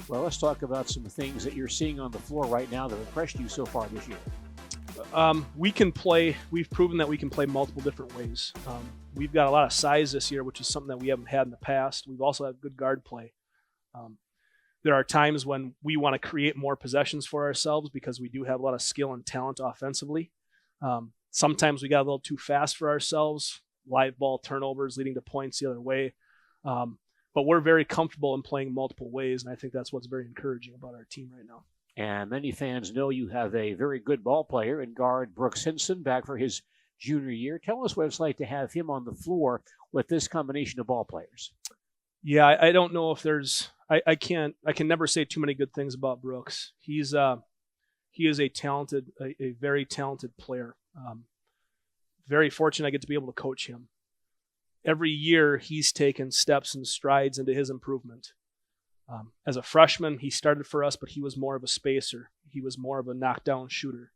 Well, let's talk about some things that you're seeing on the floor right now that have impressed you so far this year. We can play. We've proven that we can play multiple different ways. We've got a lot of size this year, which is something that we haven't had in the past. We've also had good guard play. There are times when we want to create more possessions for ourselves because we do have a lot of skill and talent offensively. Sometimes we got a little too fast for ourselves, live ball turnovers leading to points the other way. But we're very comfortable in playing multiple ways, and I think that's what's very encouraging about our team right now. And many fans know you have a very good ball player in guard Brooks Hinson back for his junior year. Tell us what it's like to have him on the floor with this combination of ball players. Yeah, I don't know if there's I can never say too many good things about Brooks. He is a very talented player. Very fortunate I get to be able to coach him. Every year he's taken steps and strides into his improvement. As a freshman, he started for us, but he was more of a spacer. He was more of a knockdown shooter.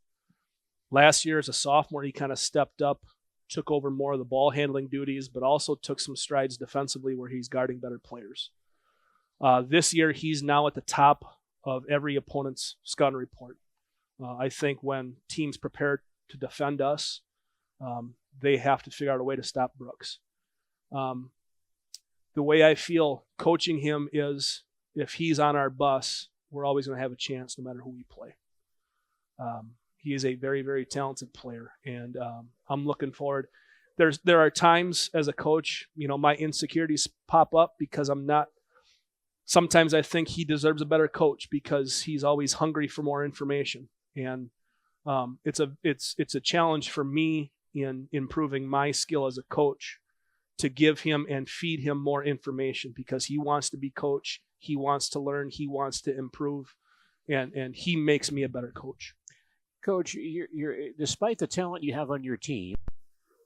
Last year as a sophomore, he kind of stepped up, took over more of the ball handling duties, but also took some strides defensively where he's guarding better players. This year, he's now at the top of every opponent's scouting report. I think when teams prepare to defend us, they have to figure out a way to stop Brooks. The way I feel coaching him is if he's on our bus, we're always going to have a chance no matter who we play. He is a very, very talented player, and I'm looking forward. There are times as a coach, my insecurities pop up because I'm not. Sometimes I think he deserves a better coach because he's always hungry for more information, and it's a challenge for me in improving my skill as a coach to give him and feed him more information because he wants to be coach, he wants to learn, he wants to improve, and he makes me a better coach. Coach, you're despite the talent you have on your team,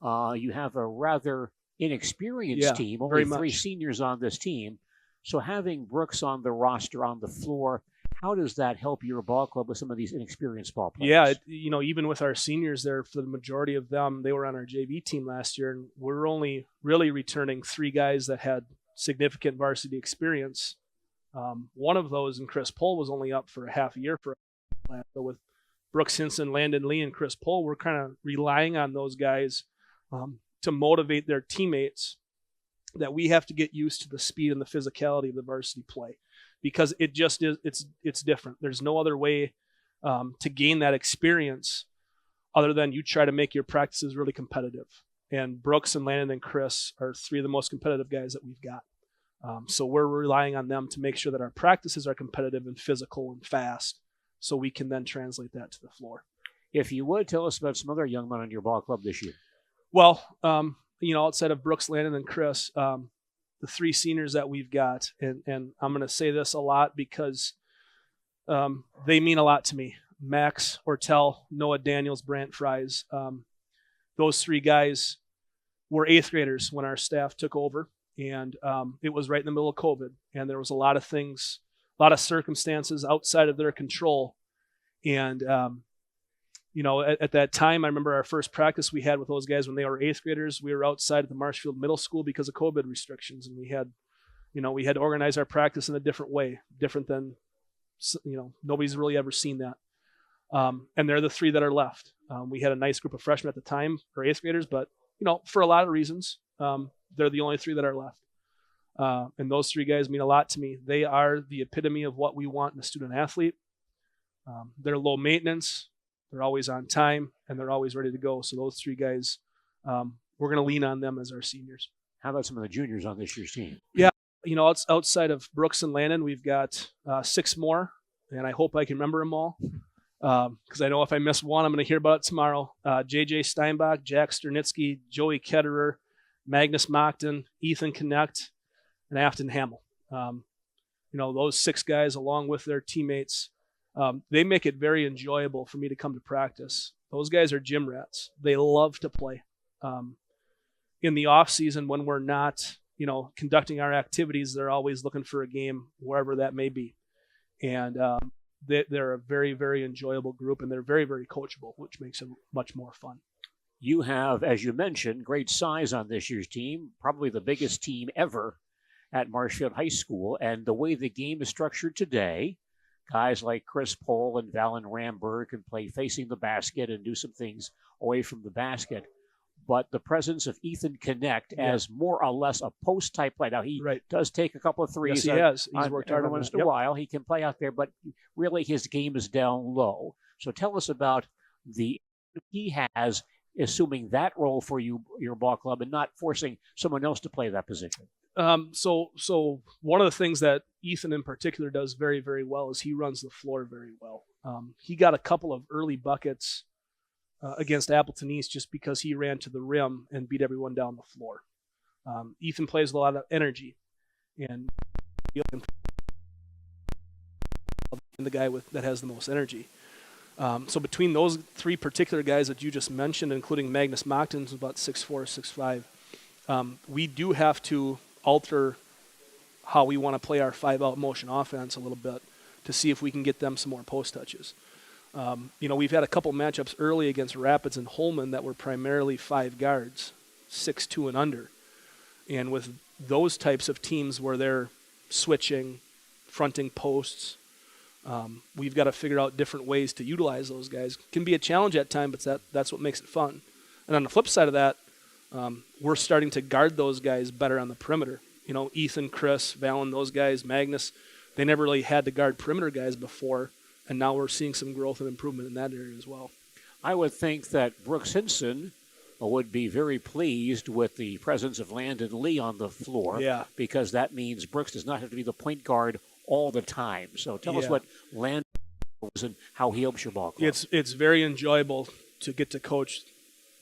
you have a rather inexperienced team, only three seniors on this team. So having Brooks on the roster, on the floor, how does that help your ball club with some of these inexperienced ball players? Yeah, even with our seniors there, for the majority of them, they were on our JV team last year, and we're only really returning 3 guys that had significant varsity experience. One of those, and Chris Pohl, was only up for a half a year for us. So with Brooks Hinson, Landon Lee, and Chris Pohl, we're kind of relying on those guys to motivate their teammates that we have to get used to the speed and the physicality of the varsity play because it just is, it's different. There's no other way to gain that experience other than you try to make your practices really competitive. And Brooks and Landon and Chris are 3 of the most competitive guys that we've got. So we're relying on them to make sure that our practices are competitive and physical and fast so we can then translate that to the floor. If you would, tell us about some other young men on your ball club this year. Well, outside of Brooks, Landon, and Chris, the 3 seniors that we've got, and I'm going to say this a lot because they mean a lot to me. Max Ortel, Noah Daniels, Brant Fries. Those 3 guys were 8th graders when our staff took over, and it was right in the middle of COVID, and there was a lot of things, a lot of circumstances outside of their control, and at that time, I remember our first practice we had with those guys when they were 8th graders. We were outside at the Marshfield Middle School because of COVID restrictions, and we had to organize our practice in a different way, different than, nobody's really ever seen that. And they're the 3 that are left. We had a nice group of freshmen at the time for 8th graders, but for a lot of reasons, they're the only 3 that are left. And those 3 guys mean a lot to me. They are the epitome of what we want in a student athlete. They're low maintenance. They're always on time, and they're always ready to go. So those 3 guys, we're going to lean on them as our seniors. How about some of the juniors on this year's team? Yeah, outside of Brooks and Landon, we've got 6 more, and I hope I can remember them all because I know if I miss one, I'm going to hear about it tomorrow. J.J. Steinbach, Jack Sternitsky, Joey Ketterer, Magnus Mockton, Ethan Connect, and Afton Hamill. Those 6 guys, along with their teammates, they make it very enjoyable for me to come to practice. Those guys are gym rats. They love to play. In the off season, when we're not, conducting our activities, they're always looking for a game wherever that may be. And they're a very, very enjoyable group, and they're very, very coachable, which makes it much more fun. You have, as you mentioned, great size on this year's team, probably the biggest team ever at Marshfield High School, and the way the game is structured today, guys like Chris Pohl and Valen Ramberg can play facing the basket and do some things away from the basket. But the presence of Ethan Connect as more or less a post type play. Now, he does take a couple of threes. Yes, he has. He's worked hard once in a while. He can play out there, but really his game is down low. So tell us about the he has, assuming that role for your ball club, and not forcing someone else to play that position. So one of the things that Ethan in particular does very, very well is he runs the floor very well. He got a couple of early buckets against Appleton East just because he ran to the rim and beat everyone down the floor. Ethan plays with a lot of energy, and the guy that has the most energy. So between those three particular guys that you just mentioned, including Magnus Mockton, who's about 6'4", 6'5", we do have to alter how we want to play our 5-out motion offense a little bit to see if we can get them some more post touches. We've had a couple matchups early against Rapids and Holman that were primarily 5 guards, 6'2" and under. And with those types of teams where they're switching, fronting posts, we've got to figure out different ways to utilize those guys. It can be a challenge at times, but that's what makes it fun. And on the flip side of that, we're starting to guard those guys better on the perimeter. Ethan, Chris, Valen, those guys, Magnus, they never really had to guard perimeter guys before, and now we're seeing some growth and improvement in that area as well. I would think that Brooks Hinson would be very pleased with the presence of Landon Lee on the floor, because that means Brooks does not have to be the point guard all the time. So tell us what Landon is and how he helps your ball club. It's very enjoyable to get to coach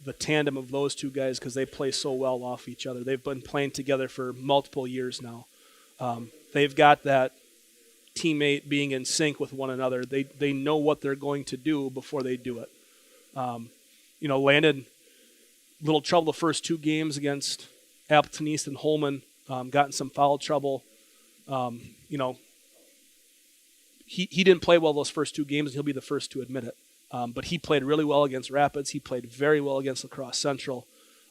the tandem of those two guys because they play so well off each other. They've been playing together for multiple years now. They've got that teammate being in sync with one another. They know what they're going to do before they do it. Landon, little trouble the first 2 games against Appleton East and Holman, got in some foul trouble. He didn't play well those first 2 games, and he'll be the first to admit it. But he played really well against Rapids. He played very well against La Crosse Central.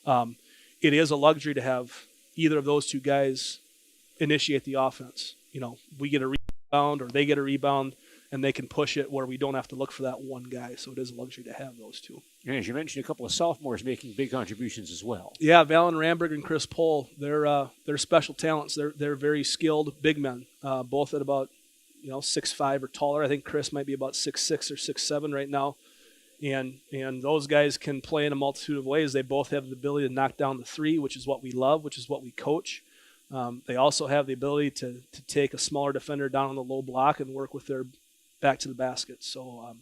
It is a luxury to have either of those 2 guys initiate the offense. We get a rebound or they get a rebound, and they can push it where we don't have to look for that one guy. So it is a luxury to have those 2. And as you mentioned, a couple of sophomores making big contributions as well. Yeah, Valen Ramberg and Chris Pohl, they're special talents. They're very skilled big men, both at about 6'5" or taller. I think Chris might be about 6'6" or 6'7" right now. And those guys can play in a multitude of ways. They both have the ability to knock down the 3, which is what we love, which is what we coach. They also have the ability to take a smaller defender down on the low block and work with their back to the basket. So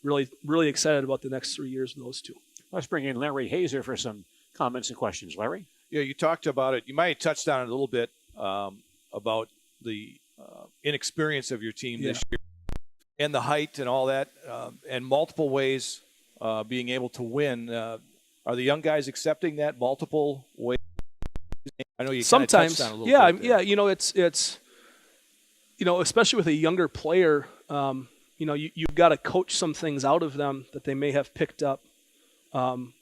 really, really excited about the next 3 years with those 2. Let's bring in Larry Hazer for some comments and questions. Larry? Yeah, you talked about it. You might have touched on it a little bit about the inexperience of your team this year and the height and all that, and multiple ways being able to win. Are the young guys accepting that multiple ways? I know you sometimes touched on it a little bit there. It's especially with a younger player, you've got to coach some things out of them that they may have picked up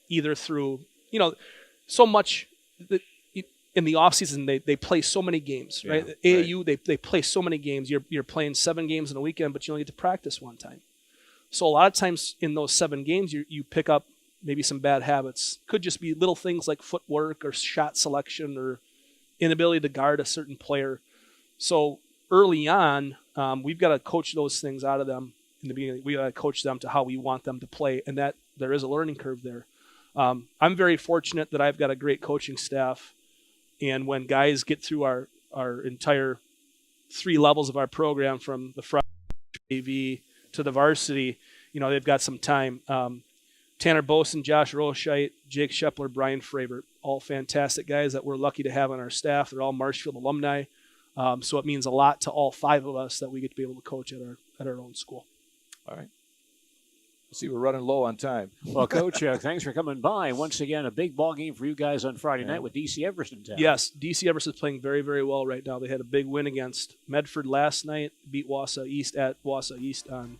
either through so much that in the offseason, they play so many games, right? AAU, they play so many games. You're playing 7 games in a weekend, but you only get to practice 1 time. So a lot of times in those 7 games, you pick up maybe some bad habits. Could just be little things like footwork or shot selection or inability to guard a certain player. So early on, we've got to coach those things out of them in the beginning. We got to coach them to how we want them to play, and that there is a learning curve there. I'm very fortunate that I've got a great coaching staff. And when guys get through our entire 3 levels of our program, from the freshman AV to the varsity, they've got some time. Tanner Bosen, Josh Roshite, Jake Shepler, Brian Fravert, all fantastic guys that we're lucky to have on our staff. They're all Marshfield alumni. So it means a lot to all 5 of us that we get to be able to coach at our own school. All right. Let's see, we're running low on time. Well, Coach, thanks for coming by. Once again, a big ball game for you guys on Friday night with DC Everson town. Yes, DC Everson is playing very, very well right now. They had a big win against Medford last night, beat Wausau East at Wausau East on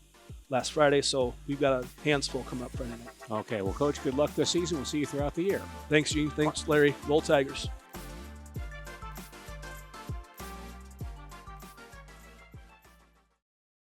last Friday, so we've got a hands full coming up Friday night. Okay, well, Coach, good luck this season. We'll see you throughout the year. Thanks, Gene. Thanks, Larry. Roll Tigers.